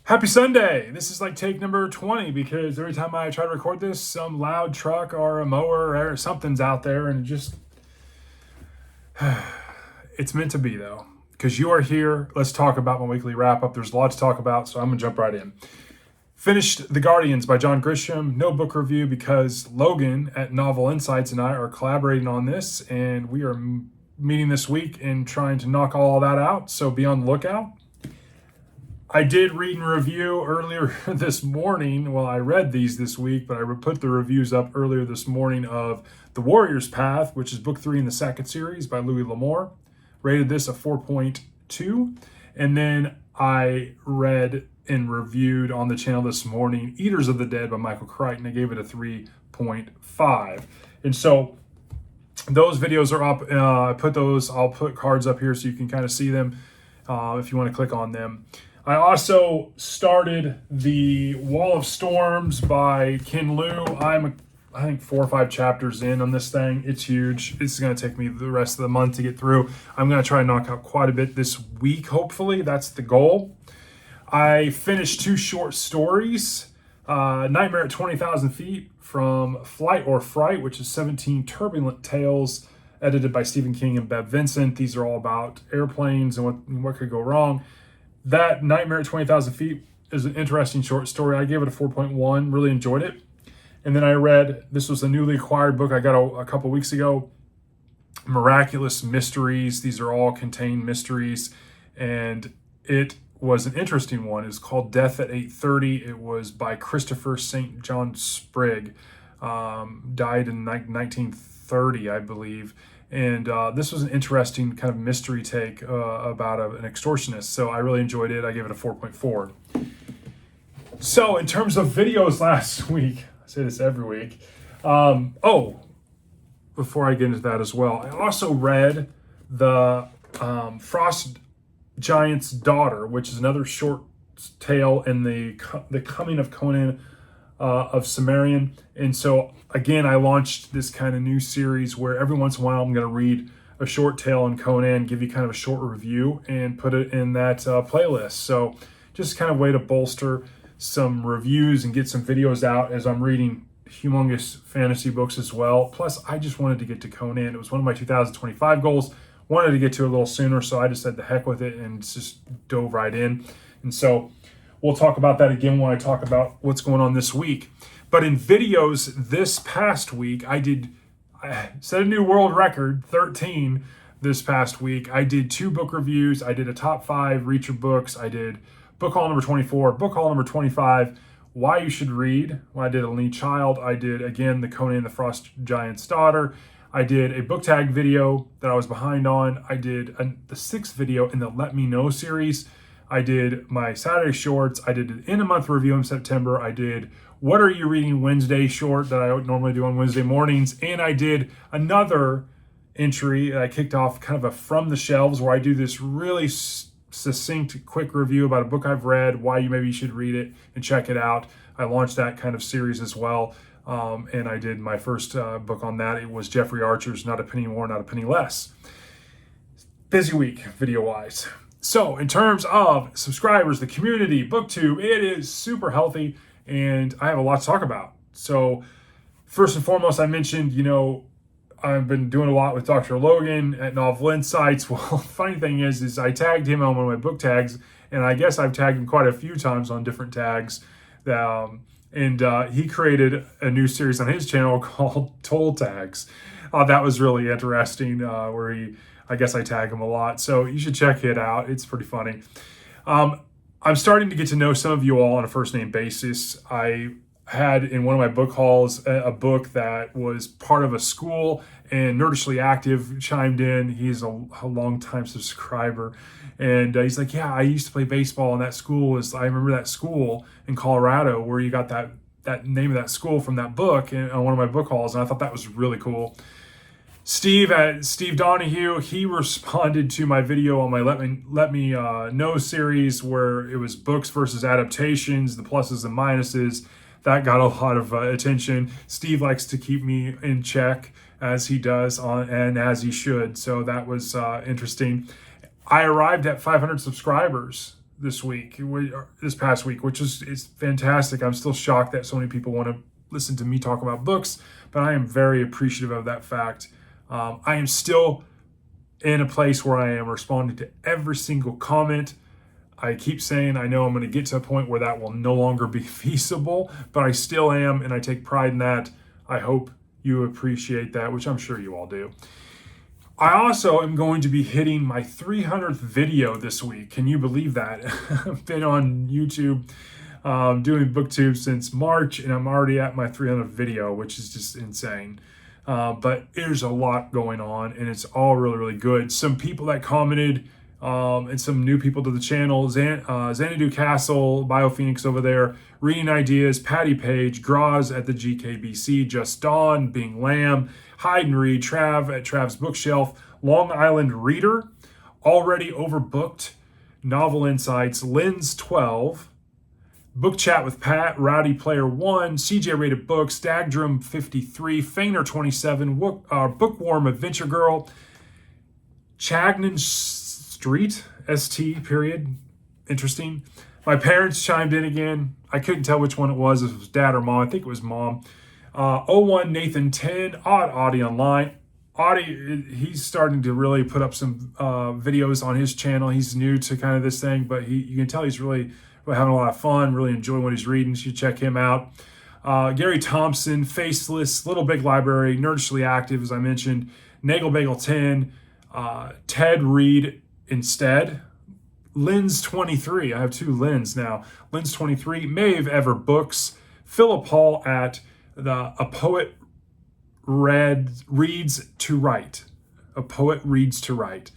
Happy Sunday! This is like take number 20 because every time I try to record this, some loud truck or a mower or something's out there, and it's meant to be though. Because you are here, let's talk about my weekly wrap up. There's a lot to talk about, so I'm gonna jump right in. Finished The Guardians by John Grisham. No book review because Logan at Novel Insights and I are collaborating on this, and we are meeting this week and trying to knock all that out, so be on the lookout. I did read and review earlier this morning. Well, I read these this week, but I put the reviews up earlier this morning of The Warrior's Path, which is book 3 in the second series by Louis L'Amour. Rated this a 4.2. And then I read and reviewed on the channel this morning Eaters of the Dead by Michael Crichton. I gave it a 3.5. And so those videos are up. I'll put cards up here so you can kind of see them if you want to click on them. I also started The Wall of Storms by Ken Liu. I think 4 or 5 chapters in on this thing. It's huge. It's going to take me the rest of the month to get through. I'm going to try and knock out quite a bit this week, hopefully. That's the goal. I finished 2 short stories. Nightmare at 20,000 Feet from Flight or Fright, which is 17 turbulent tales edited by Stephen King and Bev Vincent. These are all about airplanes and what could go wrong. That Nightmare at 20,000 Feet is an interesting short story. I gave it a 4.1, really enjoyed it. And then I read, this was a newly acquired book I got a couple weeks ago, Miraculous Mysteries. These are all contained mysteries. And it was an interesting one. It's called Death at 8:30. It was by Christopher St. John Sprigg. Died in 1930, I believe. And this was an interesting kind of mystery take about an extortionist. So I really enjoyed it. I gave it a 4.4. So in terms of videos last week, I say this every week. Before I get into that as well, I also read the Frost Giant's Daughter, which is another short tale in the coming of Conan of Cimmerian. And so again, I launched this kind of new series where every once in a while I'm going to read a short tale in Conan, give you kind of a short review and put it in that playlist. So just kind of way to bolster some reviews and get some videos out as I'm reading humongous fantasy books as well. Plus, I just wanted to get to Conan. It was one of my 2025 goals. Wanted to get to it a little sooner, so I just said the heck with it and just dove right in. And so we'll talk about that again when I talk about what's going on this week. But in videos this past week, I set a new world record, 13 this past week. I did 2 book reviews. I did a top 5 Reacher books. I did book haul number 24, book haul number 25, Why You Should Read. When I did Only Child, I did, again, the Conan the Frost Giant's Daughter. I did a book tag video that I was behind on. I did the 6th video in the Let Me Know series. I did my Saturday shorts. I did an in a month review in September. I did What Are You Reading Wednesday short that I normally do on Wednesday mornings. And I did another entry that I kicked off, kind of a from the shelves, where I do this really succinct, quick review about a book I've read, why maybe you should read it and check it out. I launched that kind of series as well. And I did my first book on that. It was Jeffrey Archer's Not a Penny More, Not a Penny Less. Busy week, video-wise. So in terms of subscribers, the community, BookTube, it is super healthy, and I have a lot to talk about. So first and foremost, I mentioned, I've been doing a lot with Dr. Logan at Novel Insights. Well, the funny thing is I tagged him on one of my book tags, and I guess I've tagged him quite a few times on different tags. And he created a new series on his channel called Toll Tags. That was really interesting, where I guess I tag him a lot. So you should check it out. It's pretty funny. I'm starting to get to know some of you all on a first name basis. I had in one of my book hauls a book that was part of a school, and Nerdishly Active chimed in. He's a long-time subscriber. And he's like, yeah, I used to play baseball, and that school I remember that school in Colorado where you got that name of that school from that book on one of my book hauls, and I thought that was really cool. Steve Donahue, he responded to my video on my Let Me Know series where it was books versus adaptations, the pluses and minuses. That got a lot of attention. Steve likes to keep me in check, as he does, and as he should. So that was interesting. I arrived at 500 subscribers this past week, which is fantastic. I'm still shocked that so many people want to listen to me talk about books, but I am very appreciative of that fact. I am still in a place where I am responding to every single comment. I keep saying I know I'm going to get to a point where that will no longer be feasible, but I still am, and I take pride in that. I hope you appreciate that, which I'm sure you all do. I also am going to be hitting my 300th video this week. Can you believe that? I've been on YouTube doing BookTube since March, and I'm already at my 300th video, which is just insane. But there's a lot going on, and it's all really, really good. Some people that commented, and some new people to the channel, Xanadu Castle, BioPhoenix over there, Reading Ideas, Patty Page, Graz at the GKBC, Just Dawn, Bing Lamb, Hide and Read, Trav at Trav's Bookshelf, Long Island Reader, Already Overbooked, Novel Insights, Lens 12, Book Chat with Pat, Rowdy Player 1, CJ Rated Books, Dagdrum 53, Feigner 27, Bookworm Adventure Girl, Chagnon Street, ST, period. Interesting. My parents chimed in again. I couldn't tell which one it was. If it was dad or mom. I think it was mom. 01 Nathan 10, Audie Online. Audie, he's starting to really put up some videos on his channel. He's new to kind of this thing, but you can tell he's really having a lot of fun, really enjoying what he's reading. You should check him out. Gary Thompson, Faceless, Little Big Library, Nerdishly Active, as I mentioned. Nagel Bagel 10, Ted Reed Instead. Lens 23, I have two Lens now. Lens 23, Maeve Ever Books, Philip Hall at A Poet Reads to Write. A Poet Reads to Write.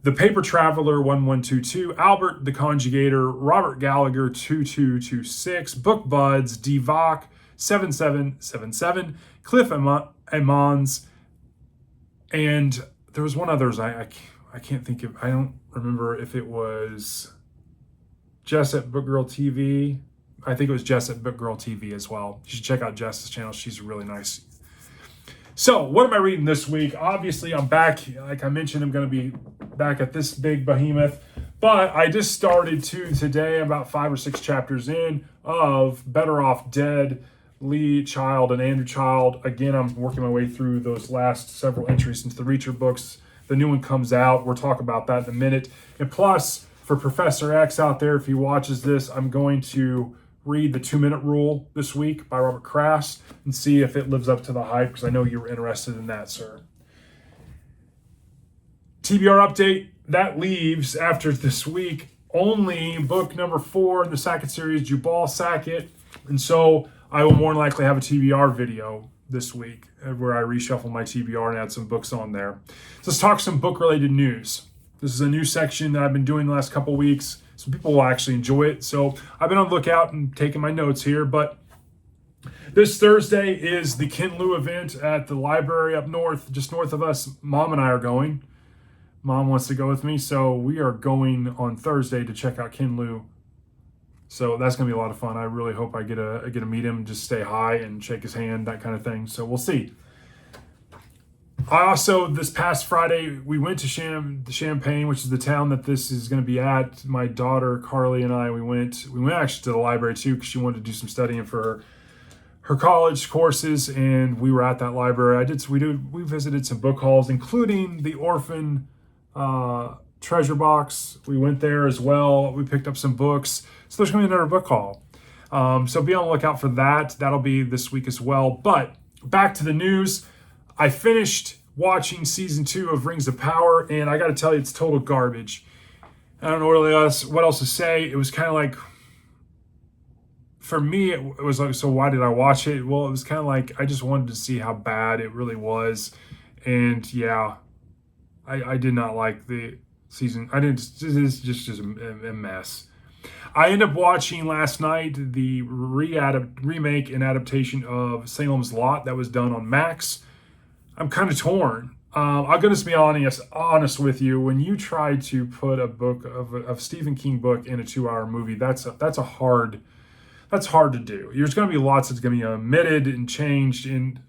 The Paper Traveler 1122, Albert the Conjugator, Robert Gallagher 2226, Book Buds, Devok 7777, Cliff Amons, and there was one others I can't think of. I don't remember if it was Jess at Book Girl TV. I think it was Jess at Book Girl TV as well. You should check out Jess's channel. She's really nice. So, what am I reading this week? Obviously, I'm back. Like I mentioned, I'm going to be back at this big behemoth. But I just started today, about 5 or 6 chapters in, of Better Off Dead, Lee Child and Andrew Child. Again, I'm working my way through those last several entries into the Reacher books. The new one comes out. We'll talk about that in a minute. And plus, for Professor X out there, if he watches this, I'm going to read The 2-Minute Rule this week by Robert Krass and see if it lives up to the hype, because I know you were interested in that, sir. TBR update, that leaves, after this week, only book number 4 in the Sackett series, Jubal Sackett. And so I will more than likely have a TBR video this week where I reshuffle my TBR and add some books on there. So let's talk some book-related news. This is a new section that I've been doing the last couple weeks. Some people will actually enjoy it. So I've been on the lookout and taking my notes here. But this Thursday is the Ken Liu event at the library up north, just north of us. Mom and I are going. Mom wants to go with me. So we are going on Thursday to check out Ken Liu. So that's going to be a lot of fun. I really hope I get to meet him, just say hi and shake his hand, that kind of thing. So we'll see. I also, this past Friday, we went to Champaign, which is the town that this is going to be at. My daughter, Carly, and I, we went actually to the library too, because she wanted to do some studying for her college courses, and we were at that library. We visited some book halls, including the Orphan Treasure Box. We went there as well. We picked up some books. So there's going to be another book haul. So be on the lookout for that. That'll be this week as well. But back to the news. I finished watching season 2 of Rings of Power, and I got to tell you, it's total garbage. I don't know what else to say. It was kind of like, for me, it was like, so why did I watch it? Well, it was kind of like, I just wanted to see how bad it really was. And yeah, I did not like the season. It's just a mess. I ended up watching last night the remake and adaptation of Salem's Lot that was done on Max. I'm kind of torn. I'm going to be honest with you. When you try to put a book of Stephen King book in a 2-hour movie, that's hard to do. There's going to be lots that's going to be omitted and changed, and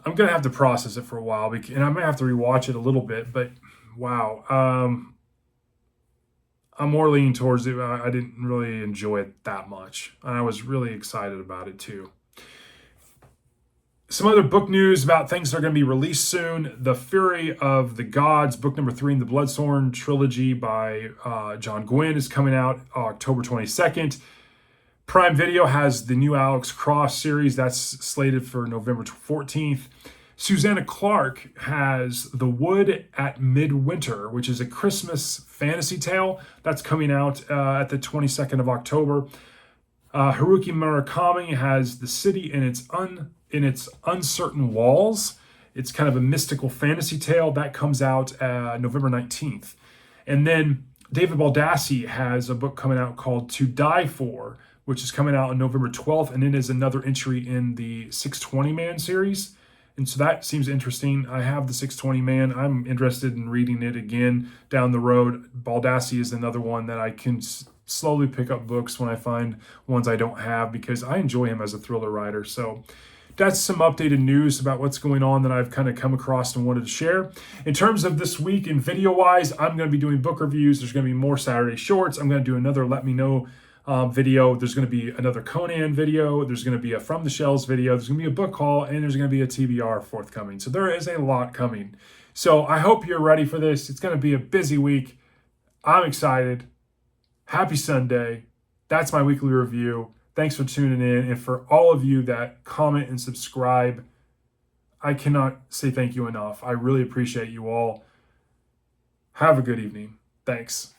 I'm going to have to process it for a while, and I might have to rewatch it a little bit. But wow, I'm more leaning towards it. I didn't really enjoy it that much. And I was really excited about it too. Some other book news about things that are going to be released soon. The Fury of the Gods, book number 3 in the Bloodsworn trilogy by John Gwynne is coming out October 22nd. Prime Video has the new Alex Cross series that's slated for November 14th. Susanna Clark has The Wood at Midwinter, which is a Christmas fantasy tale that's coming out at the 22nd of October. Haruki Murakami has The City in its Uncertain Walls. It's kind of a mystical fantasy tale that comes out November 19th. And then David Baldassi has a book coming out called To Die For, which is coming out on November 12th, and it is another entry in the 620 Man series. And so that seems interesting. I have the 620 Man. I'm interested in reading it again down the road. Baldassi is another one that I can slowly pick up books when I find ones I don't have, because I enjoy him as a thriller writer. So that's some updated news about what's going on that I've kind of come across and wanted to share. In terms of this week in video-wise, I'm going to be doing book reviews. There's going to be more Saturday shorts. I'm going to do another Let Me Know video. There's going to be another Conan video. There's going to be a From the Shelves video. There's going to be a book haul, and there's going to be a TBR forthcoming. So there is a lot coming. So I hope you're ready for this. It's going to be a busy week. I'm excited. Happy Sunday. That's my weekly review. Thanks for tuning in. And for all of you that comment and subscribe, I cannot say thank you enough. I really appreciate you all. Have a good evening. Thanks.